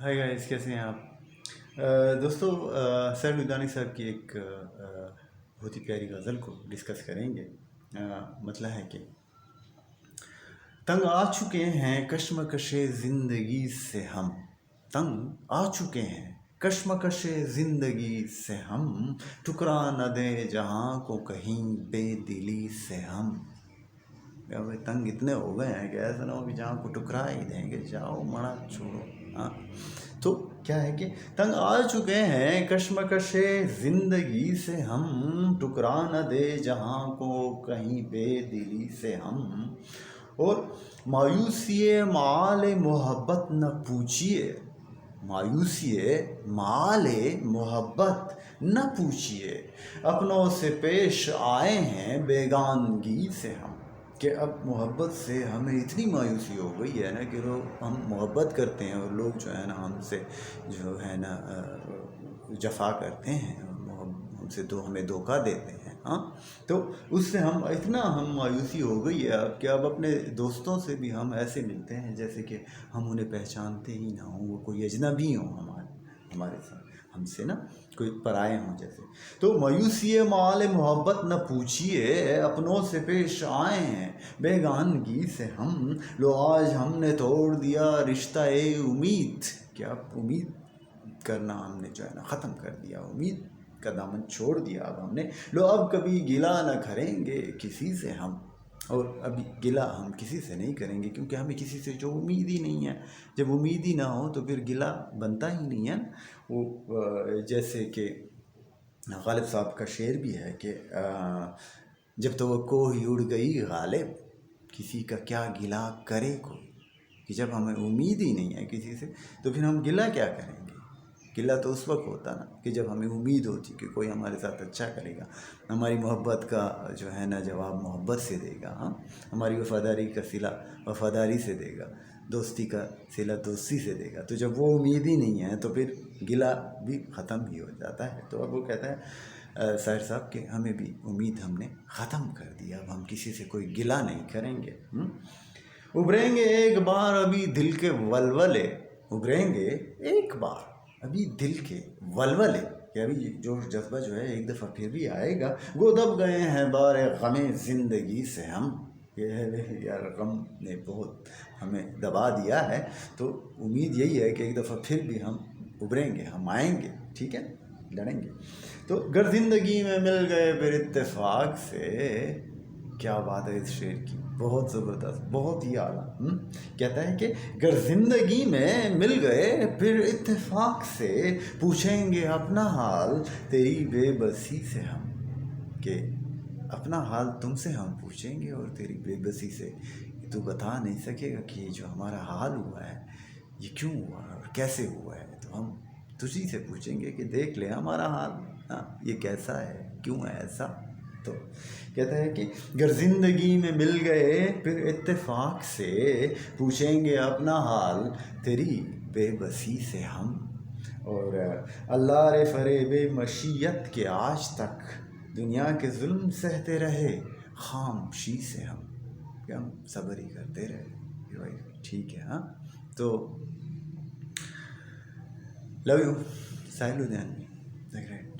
High guys, کیسے ہیں آپ؟ دوستو، سیر لدھیانی صاحب کی ایک بہت ہی پیاری غزل کو ڈسکس کریں گے۔ مسئلہ ہے کہ تنگ آ چکے ہیں کشمکش زندگی سے ہم، تنگ آ چکے ہیں کشمکش زندگی سے ہم، ٹکرا نہ دیں جہاں کو کہیں بے دلی سے ہم۔ بھائی تنگ اتنے ہو گئے ہیں کہ ایسا نہ ہو کہ جہاں کو ٹکرا ہی دیں گے، جاؤ مڑا چھوڑو۔ ہاں، تو کیا ہے کہ تنگ آ چکے ہیں کشمکش زندگی سے ہم، ٹکرا نہ دے جہاں کو کہیں بے دلی سے ہم، اور مایوسی مآل محبت نہ پوچھیے، مایوسی مآل محبت نہ پوچھیے، اپنوں سے پیش آئے ہیں بیگانگی سے ہم۔ کہ اب محبت سے ہمیں اتنی مایوسی ہو گئی ہے نا کہ ہم محبت کرتے ہیں اور لوگ جو ہے نا ہم سے جو ہے نا جفا کرتے ہیں، ہم سے ہمیں دھوکہ دیتے ہیں۔ ہاں، تو اس سے ہم مایوسی ہو گئی ہے اب کہ اب اپنے دوستوں سے بھی ہم ایسے ملتے ہیں جیسے کہ ہم انہیں پہچانتے ہی نہ ہوں، وہ کوئی اجنبی ہوں ہمارے ساتھ، ہم سے نا کوئی پرائے ہوں جیسے۔ تو مایوسی مآل محبت نہ پوچھیے، اپنوں سے پیش آئے ہیں بیگانگی سے ہم، لو آج ہم نے توڑ دیا رشتہ امید۔ کہ اب امید کرنا ہم نے جو ہے نا ختم کر دیا، امید کا دامن چھوڑ دیا اب ہم نے، لو اب کبھی گلہ نہ کریں گے کسی سے ہم۔ اور ابھی گلہ ہم کسی سے نہیں کریں گے کیونکہ ہمیں کسی سے جو امید ہی نہیں ہے۔ جب امید ہی نہ ہو تو پھر گلہ بنتا ہی نہیں ہے۔ وہ جیسے کہ غالب صاحب کا شعر بھی ہے کہ جب توقع ہی اڑ گئی غالب، کسی کا کیا گلہ کرے کوئی۔ کہ جب ہمیں امید ہی نہیں ہے کسی سے تو پھر ہم گلہ کیا کریں گے؟ گلہ تو اس وقت ہوتا نا کہ جب ہمیں امید ہوتی کہ کوئی ہمارے ساتھ اچھا کرے گا، ہماری محبت کا جو ہے نا جواب محبت سے دے گا، ہاں، ہماری وفاداری کا صلہ وفاداری سے دے گا، دوستی کا صلہ دوستی سے دے گا۔ تو جب وہ امید ہی نہیں ہے تو پھر گلہ بھی ختم ہی ہو جاتا ہے۔ تو اب وہ کہتا ہے شاعر صاحب کہ ہمیں بھی امید ہم نے ختم کر دیا، اب ہم کسی سے کوئی گلہ نہیں کریں گے۔ ابھریں گے ایک بار ابھی دل کے ولولے، ابھریں گے ایک بار ابھی دل کے ولولے، کہ ابھی جو جذبہ جو ہے ایک دفعہ پھر بھی آئے گا۔ گو دب گئے ہیں بار غم زندگی سے ہم، یہ ہے یار غم نے بہت ہمیں دبا دیا ہے، تو امید یہی ہے کہ ایک دفعہ پھر بھی ہم ابھریں گے، ہم آئیں گے، ٹھیک ہے، لڑیں گے۔ تو گر زندگی میں مل گئے پھر اتفاق سے، کیا بات ہے اس شعر کی، بہت زبردست، بہت ہی اعلیٰ۔ کہتا ہے کہ گر زندگی میں مل گئے پھر اتفاق سے، پوچھیں گے اپنا حال تیری بے بسی سے ہم۔ کہ اپنا حال تم سے ہم پوچھیں گے اور تیری بے بسی سے، تو بتا نہیں سکے گا کہ یہ جو ہمارا حال ہوا ہے یہ کیوں ہوا اور کیسے ہوا ہے، تو ہم تجھی سے پوچھیں گے کہ دیکھ لے ہمارا حال، یہ کیسا ہے، کیوں ہے ایسا۔ تو کہتا ہے کہ گر زندگی میں مل گئے پھر اتفاق سے، پوچھیں گے اپنا حال تیری بے بسی سے ہم، اور اللہ رے فریب مشیت کے آج تک دنیا کے ظلم سہتے رہے خاموشی سے ہم۔ کہ ہم صبر ہی کرتے رہے کہ بھائی ٹھیک ہے۔ ہاں، تو لو یو، ساحل لدھیانوی، دیکھ رہے ہیں۔